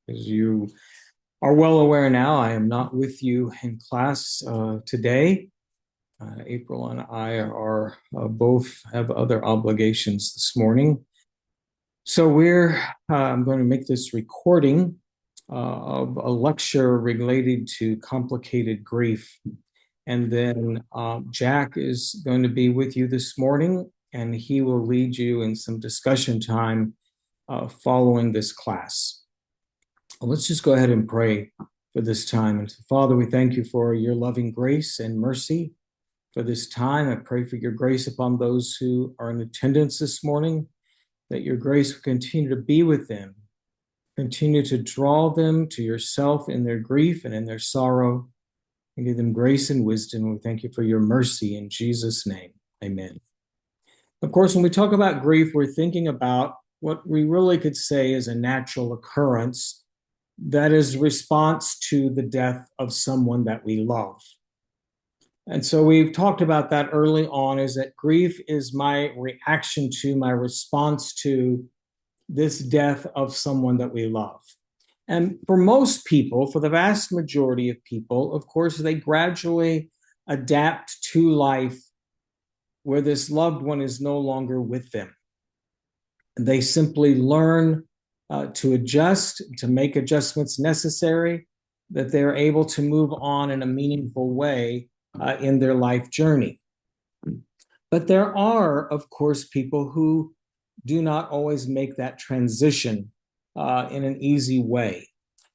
As you are well aware now, I am not with you in class today. April and I are both have other obligations this morning. So I'm going to make this recording of a lecture related to complicated grief. And then Jack is going to be with you this morning, and he will lead you in some discussion time following this class. Let's just go ahead and pray for this time. And Father, we thank you for your loving grace and mercy for this time. I pray for your grace upon those who are in attendance this morning, that your grace will continue to be with them, continue to draw them to yourself in their grief and in their sorrow, and give them grace and wisdom. We thank you for your mercy in Jesus' name. Amen. Of course, when we talk about grief, we're thinking about what we really could say is a natural occurrence that is response to the death of someone that we love. And so we've talked about that early on, is that grief is my reaction to, my response to this death of someone that we love. And for most people, for the vast majority of people, of course, they gradually adapt to life where this loved one is no longer with them. They simply learn to adjust, to make adjustments necessary, that they're able to move on in a meaningful way in their life journey. But there are, of course, people who do not always make that transition in an easy way.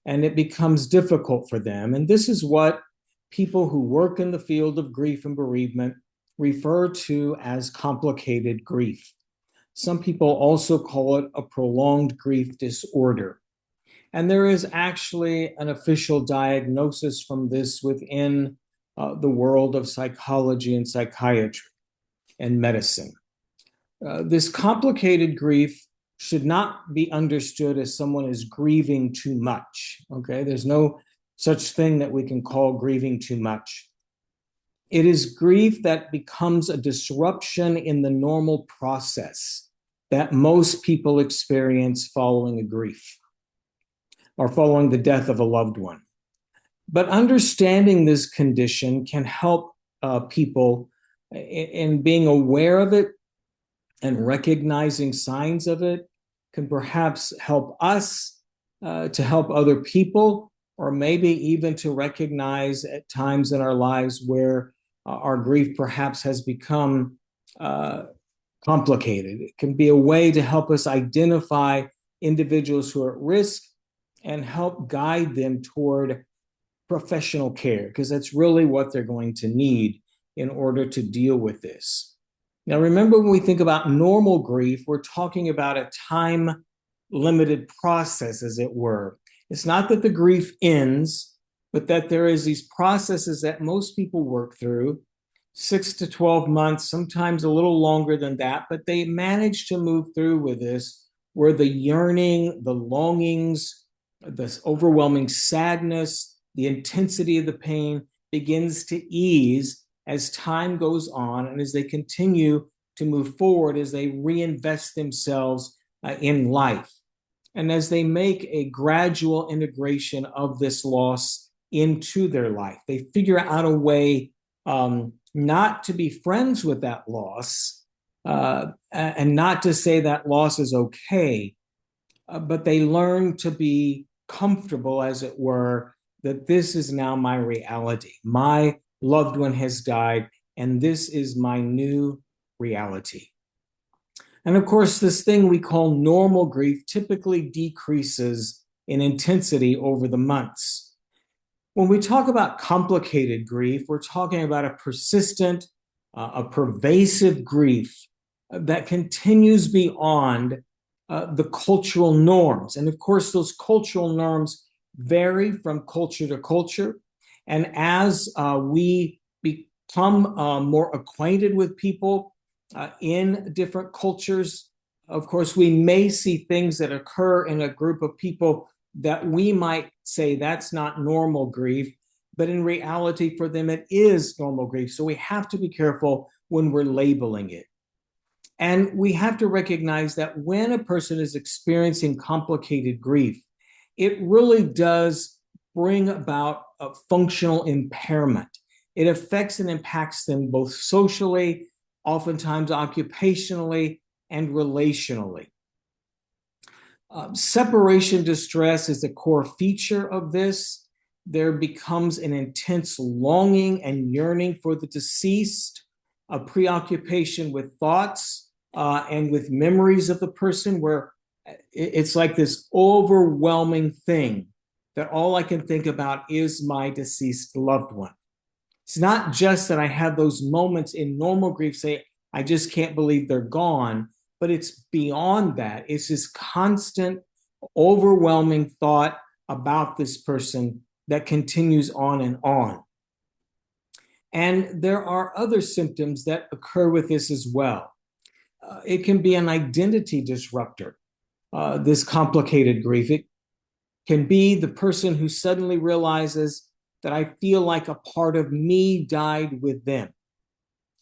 And it becomes difficult for them. And this is what people who work in the field of grief and bereavement refer to as complicated grief. Some people also call it a prolonged grief disorder. And there is actually an official diagnosis from this within the world of psychology and psychiatry and medicine. This complicated grief should not be understood as someone is grieving too much. Okay, there's no such thing that we can call grieving too much. It is grief that becomes a disruption in the normal process that most people experience following a grief or following the death of a loved one. But understanding this condition can help people in being aware of it and recognizing signs of it, can perhaps help us to help other people, or maybe even to recognize at times in our lives where our grief perhaps has become complicated. It can be a way to help us identify individuals who are at risk and help guide them toward professional care, because that's really what they're going to need in order to deal with this. Now, remember, when we think about normal grief, we're talking about a time-limited process, as it were. It's not that the grief ends, but that there is these processes that most people work through, 6 to 12 months, sometimes a little longer than that, but they manage to move through with this, where the yearning, the longings, this overwhelming sadness, the intensity of the pain begins to ease as time goes on and as they continue to move forward, as they reinvest themselves in life, and as they make a gradual integration of this loss into their life. They figure out a way not to be friends with that loss and not to say that loss is okay, but they learn to be comfortable, as it were, that this is now my reality. My loved one has died, and this is my new reality. And of course, this thing we call normal grief typically decreases in intensity over the months. When we talk about complicated grief, we're talking about a persistent, a pervasive grief that continues beyond the cultural norms. And of course, those cultural norms vary from culture to culture. And as we become more acquainted with people in different cultures, of course, we may see things that occur in a group of people that we might say that's not normal grief, but in reality, for them, it is normal grief. So we have to be careful when we're labeling it. And we have to recognize that when a person is experiencing complicated grief, it really does bring about a functional impairment. It affects and impacts them both socially, oftentimes occupationally, and relationally. Separation distress is a core feature of this. There becomes an intense longing and yearning for the deceased, a preoccupation with thoughts and with memories of the person, where it's like this overwhelming thing that all I can think about is my deceased loved one. It's not just that I have those moments in normal grief, say, I just can't believe they're gone, but it's beyond that. It's this constant, overwhelming thought about this person that continues on and on. And there are other symptoms that occur with this as well. It can be an identity disruptor, this complicated grief. It can be the person who suddenly realizes that I feel like a part of me died with them,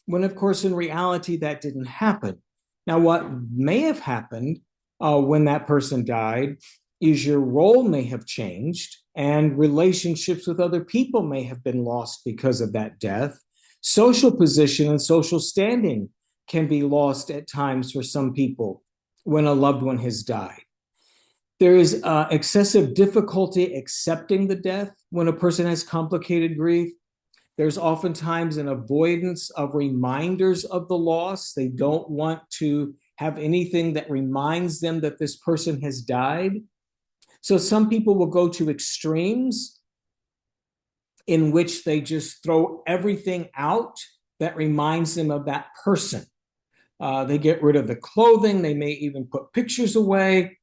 when of course in reality that didn't happen. Now, what may have happened when that person died is your role may have changed and relationships with other people may have been lost because of that death. Social position and social standing can be lost at times for some people when a loved one has died. There is excessive difficulty accepting the death when a person has complicated grief. There's oftentimes an avoidance of reminders of the loss. They don't want to have anything that reminds them that this person has died. So some people will go to extremes in which they just throw everything out that reminds them of that person. They get rid of the clothing. They may even put pictures away.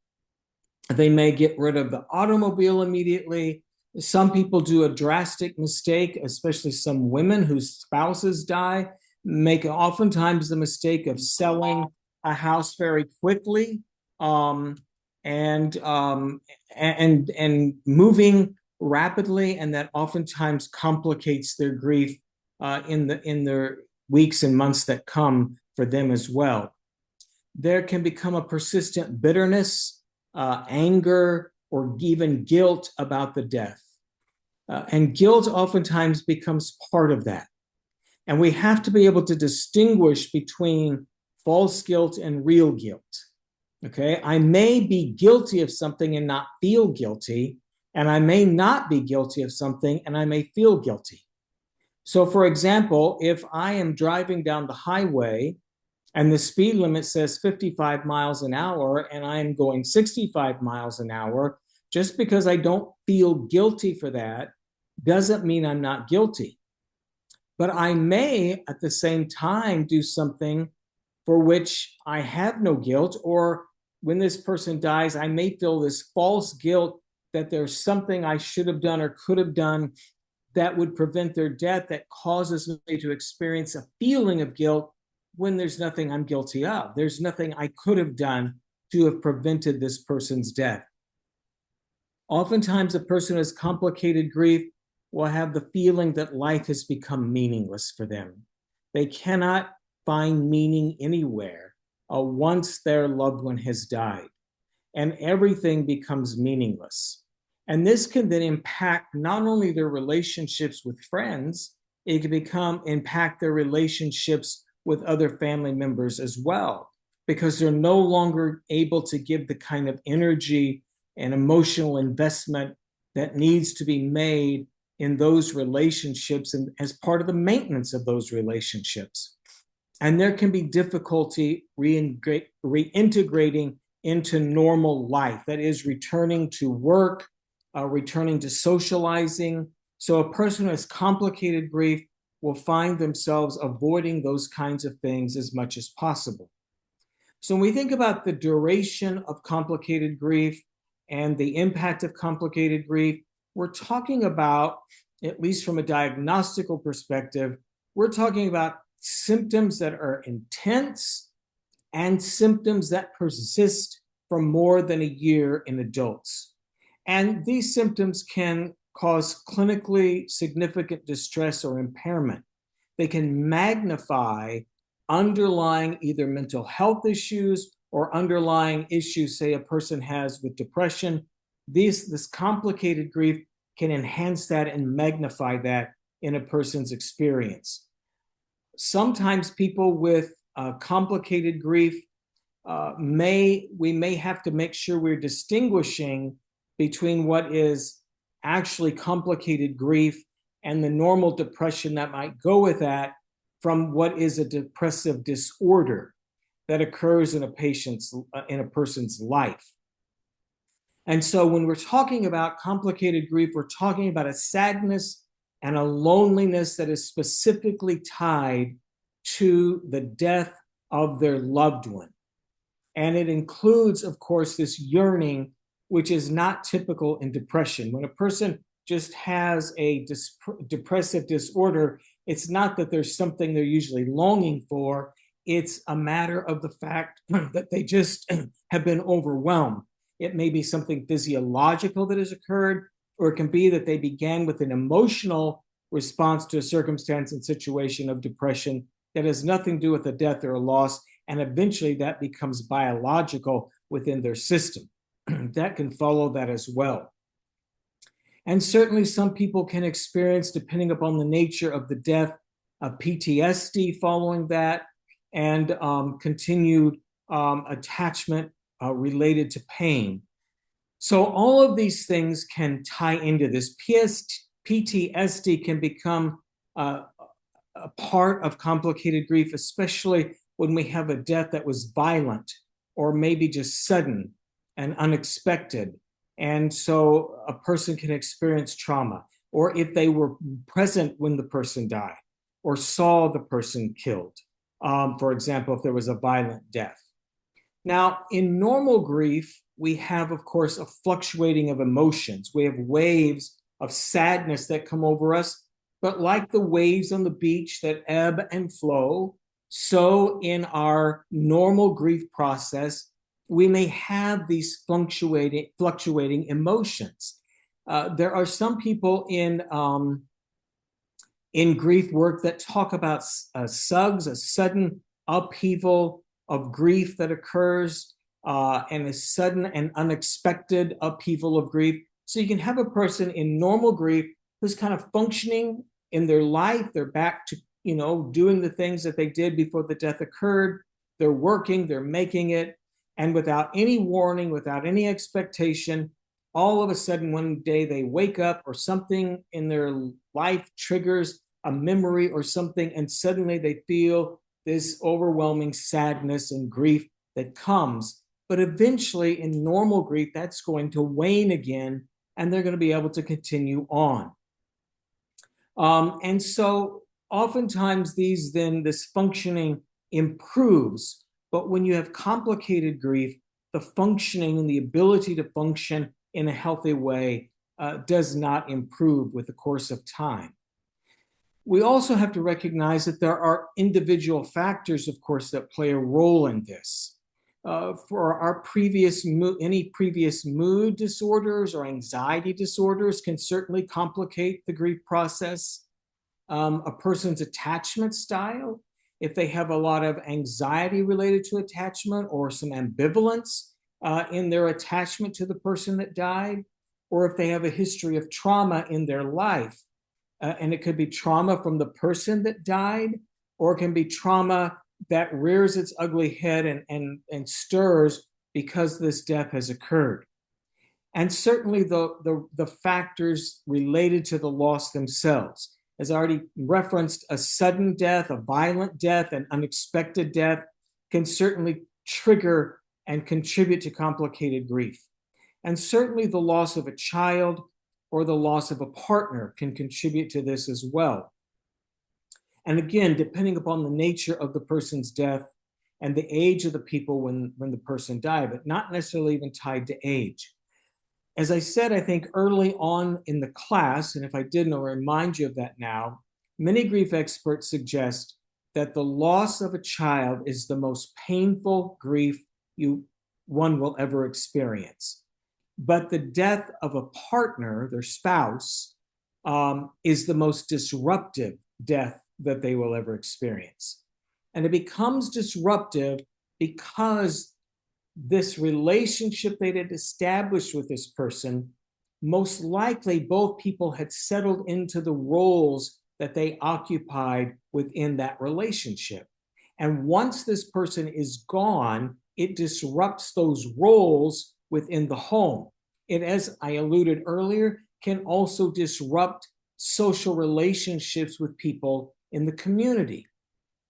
They may get rid of the automobile immediately. Some people do a drastic mistake, especially some women whose spouses die, make oftentimes the mistake of selling a house very quickly and moving rapidly, and that oftentimes complicates their grief in their weeks and months that come for them as well. There can become a persistent bitterness, anger, or even guilt about the death. And guilt oftentimes becomes part of that. And we have to be able to distinguish between false guilt and real guilt. Okay, I may be guilty of something and not feel guilty, and I may not be guilty of something and I may feel guilty. So, for example, if I am driving down the highway and the speed limit says 55 miles an hour and I am going 65 miles an hour, just because I don't feel guilty for that doesn't mean I'm not guilty. But I may at the same time do something for which I have no guilt, or when this person dies, I may feel this false guilt that there's something I should have done or could have done that would prevent their death, that causes me to experience a feeling of guilt when there's nothing I'm guilty of. There's nothing I could have done to have prevented this person's death. Oftentimes, a person who has complicated grief will have the feeling that life has become meaningless for them. They cannot find meaning anywhere once their loved one has died, and everything becomes meaningless. And this can then impact not only their relationships with friends, it can impact their relationships with other family members as well, because they're no longer able to give the kind of energy and emotional investment that needs to be made in those relationships and as part of the maintenance of those relationships. And there can be difficulty reintegrating into normal life, that is, returning to work, returning to socializing. So a person who has complicated grief will find themselves avoiding those kinds of things as much as possible. So when we think about the duration of complicated grief and the impact of complicated grief, we're talking about, at least from a diagnostical perspective, we're talking about symptoms that are intense and symptoms that persist for more than a year in adults. And these symptoms can cause clinically significant distress or impairment. They can magnify underlying either mental health issues or underlying issues, say, a person has with depression, this complicated grief can enhance that and magnify that in a person's experience. Sometimes people with complicated grief we may have to make sure we're distinguishing between what is actually complicated grief and the normal depression that might go with that from what is a depressive disorder that occurs in a person's life. And so when we're talking about complicated grief, we're talking about a sadness and a loneliness that is specifically tied to the death of their loved one. And it includes, of course, this yearning, which is not typical in depression. When a person just has a depressive disorder, it's not that there's something they're usually longing for. It's a matter of the fact that they just have been overwhelmed. It may be something physiological that has occurred, or it can be that they began with an emotional response to a circumstance and situation of depression that has nothing to do with a death or a loss, and eventually that becomes biological within their system. That can follow that as well. And certainly some people can experience, depending upon the nature of the death, PTSD following that, and continued attachment related to pain. So all of these things can tie into this. PTSD can become a part of complicated grief, especially when we have a death that was violent or maybe just sudden and unexpected. And so a person can experience trauma, or if they were present when the person died or saw the person killed, for example, if there was a violent death. Now, in normal grief, we have, of course, a fluctuating of emotions. We have waves of sadness that come over us, but like the waves on the beach that ebb and flow, so in our normal grief process, we may have these fluctuating emotions. There are some people in grief work that talk about SUGs, a sudden upheaval of grief that occurs, and a sudden and unexpected upheaval of grief. So you can have a person in normal grief who's kind of functioning in their life. They're back to, doing the things that they did before the death occurred. They're working, they're making it. And without any warning, without any expectation, all of a sudden one day they wake up, or something in their life triggers a memory or something, and suddenly they feel this overwhelming sadness and grief that comes. But eventually in normal grief, that's going to wane again, and they're going to be able to continue on. And so oftentimes this functioning improves. But when you have complicated grief, the functioning and the ability to function in a healthy way does not improve with the course of time. We also have to recognize that there are individual factors, of course, that play a role in this. For any previous mood disorders or anxiety disorders can certainly complicate the grief process. A person's attachment style, if they have a lot of anxiety related to attachment or some ambivalence in their attachment to the person that died, or if they have a history of trauma in their life. And it could be trauma from the person that died, or it can be trauma that rears its ugly head and stirs because this death has occurred. And certainly the factors related to the loss themselves. As I already referenced, a sudden death, a violent death, an unexpected death can certainly trigger and contribute to complicated grief. And certainly the loss of a child or the loss of a partner can contribute to this as well. And again, depending upon the nature of the person's death and the age of the people when the person died, but not necessarily even tied to age. As I said, I think early on in the class, and if I didn't, I'll remind you of that now, many grief experts suggest that the loss of a child is the most painful grief one will ever experience. But the death of a partner, their spouse, is the most disruptive death that they will ever experience. And it becomes disruptive because this relationship they had established with this person, most likely both people had settled into the roles that they occupied within that relationship. And once this person is gone, it disrupts those roles within the home. It, as I alluded earlier, can also disrupt social relationships with people in the community.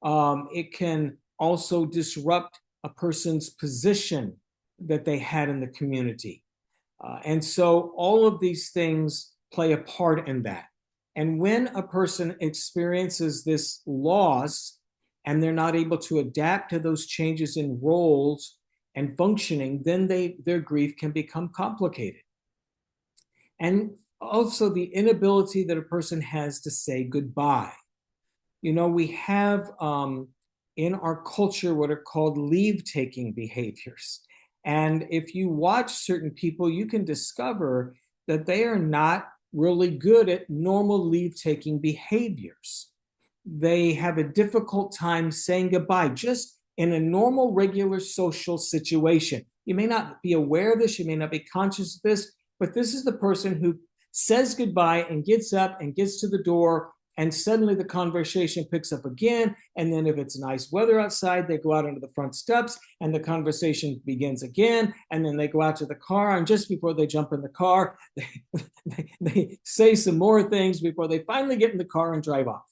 It can also disrupt a person's position that they had in the community. And so all of these things play a part in that. And when a person experiences this loss and they're not able to adapt to those changes in roles and functioning, then their grief can become complicated. And also the inability that a person has to say goodbye. You know, we have in our culture what are called leave-taking behaviors. And if you watch certain people, you can discover that they are not really good at normal leave-taking behaviors. They have a difficult time saying goodbye just in a normal, regular social situation. You may not be aware of this, you may not be conscious of this, but this is the person who says goodbye and gets up and gets to the door, and suddenly the conversation picks up again. And then if it's nice weather outside, they go out onto the front steps and the conversation begins again. And then they go out to the car, and just before they jump in the car, they say some more things before they finally get in the car and drive off.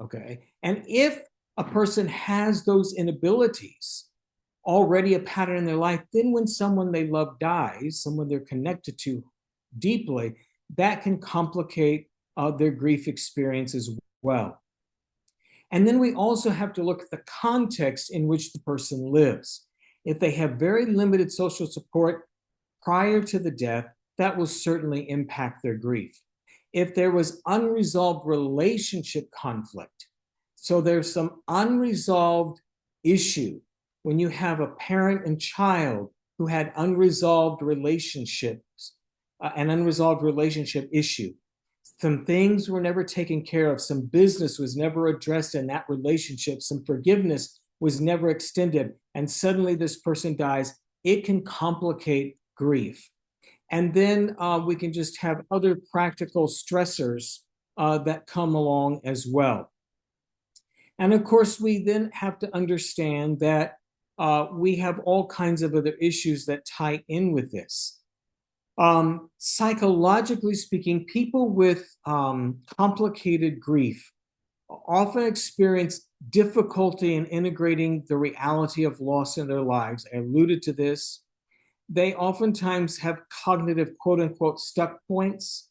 Okay. And if a person has those inabilities, already a pattern in their life, then when someone they love dies, someone they're connected to deeply, that can complicate their grief experience as well. And then we also have to look at the context in which the person lives. If they have very limited social support prior to the death, that will certainly impact their grief. If there was unresolved relationship conflict, so there's some unresolved issue when you have a parent and child who had unresolved relationships, an unresolved relationship issue, some things were never taken care of, some business was never addressed in that relationship, some forgiveness was never extended, and suddenly this person dies, it can complicate grief. And then we can just have other practical stressors that come along as well. And of course, we then have to understand that we have all kinds of other issues that tie in with this. Psychologically speaking, people with complicated grief often experience difficulty in integrating the reality of loss in their lives. I alluded to this. They oftentimes have cognitive, quote unquote, stuck points.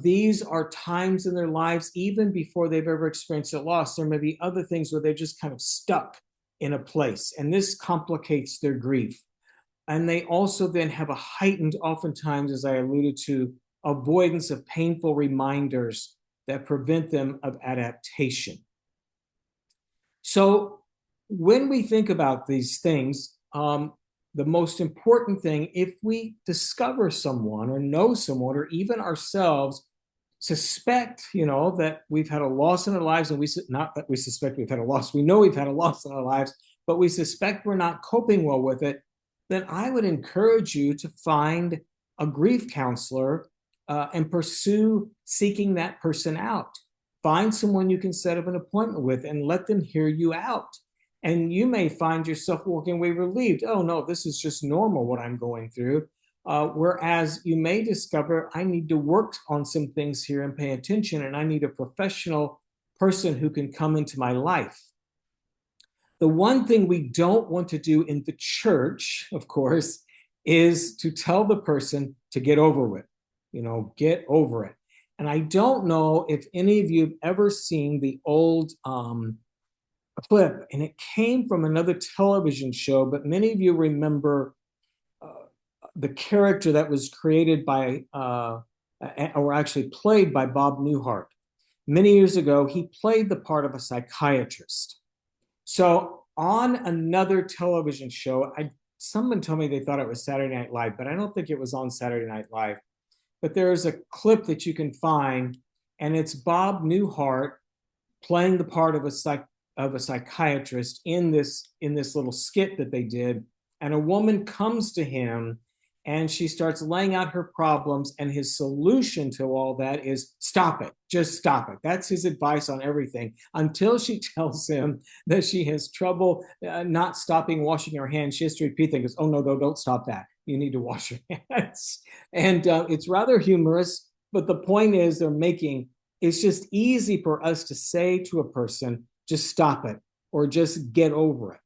These are times in their lives, even before they've ever experienced a loss, there may be other things where they're just kind of stuck in a place, and this complicates their grief. And they also then have a heightened, oftentimes, as I alluded to, avoidance of painful reminders that prevent them of adaptation. So when we think about these things, the most important thing, if we discover someone or know someone or even ourselves suspect, that we've had a loss in our lives, and not that we suspect we've had a loss, we know we've had a loss in our lives, but we suspect we're not coping well with it, then I would encourage you to find a grief counselor and pursue seeking that person out. Find someone you can set up an appointment with and let them hear you out. And you may find yourself walking away relieved. Oh, no, this is just normal what I'm going through. Whereas you may discover, I need to work on some things here and pay attention, and I need a professional person who can come into my life. The one thing we don't want to do in the church, of course, is to tell the person to get over it, get over it. And I don't know if any of you have ever seen the old clip, and it came from another television show, but many of you remember the character that was created by, or actually played by Bob Newhart. Many years ago, he played the part of a psychiatrist. So on another television show, someone told me they thought it was Saturday Night Live, but I don't think it was on Saturday Night Live. But there is a clip that you can find, and it's Bob Newhart playing the part of a psychiatrist in this little skit that they did. And a woman comes to him and she starts laying out her problems. And his solution to all that is stop it, just stop it. That's his advice on everything until she tells him that she has trouble not stopping washing her hands. She has to repeat things. Oh, no, don't stop that. You need to wash your hands. And it's rather humorous. But the point is, they're making it's just easy for us to say to a person, just stop it or just get over it.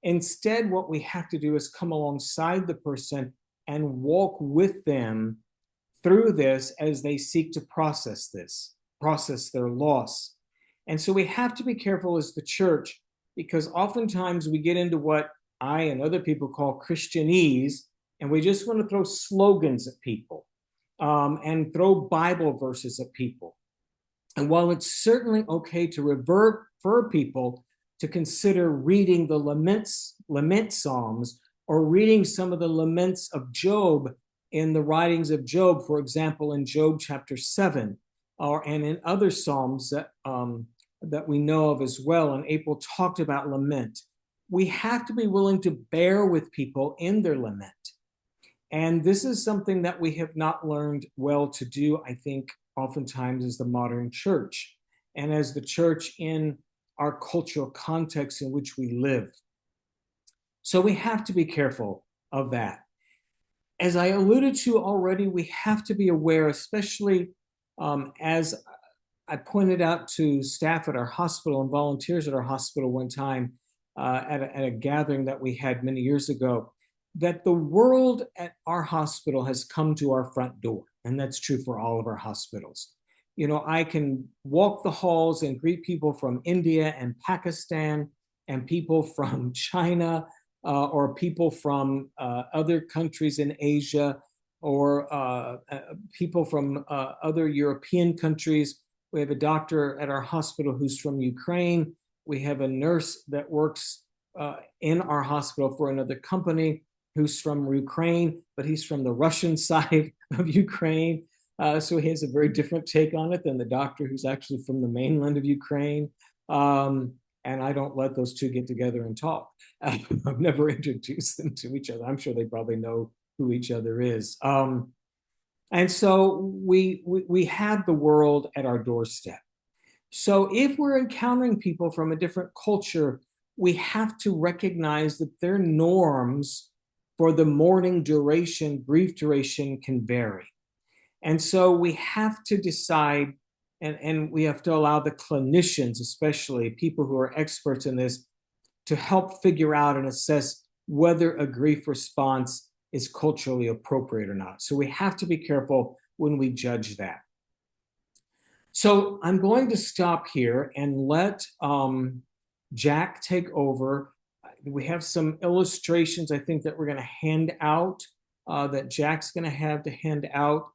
Instead, what we have to do is come alongside the person and walk with them through this as they seek to process their loss. And so we have to be careful as the church, because oftentimes we get into what I and other people call Christianese, and we just want to throw slogans at people and throw Bible verses at people. And while it's certainly okay to refer people to consider reading the lament psalms or reading some of the laments of Job in the writings of Job, for example, in Job chapter 7, and in other psalms that we know of as well, and April talked about lament, we have to be willing to bear with people in their lament. And this is something that we have not learned well to do, I think, oftentimes as the modern church and as the church in our cultural context in which we live. So we have to be careful of that. As I alluded to already, we have to be aware, especially as I pointed out to staff at our hospital and volunteers at our hospital one time at a gathering that we had many years ago, that the world at our hospital has come to our front door. And that's true for all of our hospitals. You know, I can walk the halls and greet people from India and Pakistan and people from China or people from other countries in Asia or people from other European countries. We have a doctor at our hospital who's from Ukraine. We have a nurse that works in our hospital for another company who's from Ukraine, but he's from the Russian side of Ukraine. So he has a very different take on it than the doctor who's actually from the mainland of Ukraine. And I don't let those two get together and talk. I've never introduced them to each other. I'm sure they probably know who each other is. And so we have the world at our doorstep. So if we're encountering people from a different culture, we have to recognize that their norms for the mourning duration, grief duration can vary. And so we have to decide, and we have to allow the clinicians, especially people who are experts in this, to help figure out and assess whether a grief response is culturally appropriate or not. So we have to be careful when we judge that. So I'm going to stop here and let Jack take over. We have some illustrations, I think, that we're going to hand out, that Jack's going to have to hand out.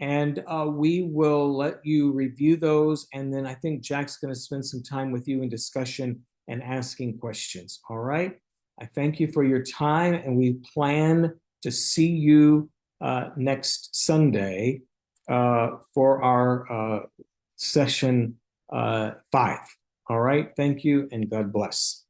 And we will let you review those. And then I think Jack's going to spend some time with you in discussion and asking questions. All right. I thank you for your time. And we plan to see you next Sunday for our session 5. All right. Thank you and God bless.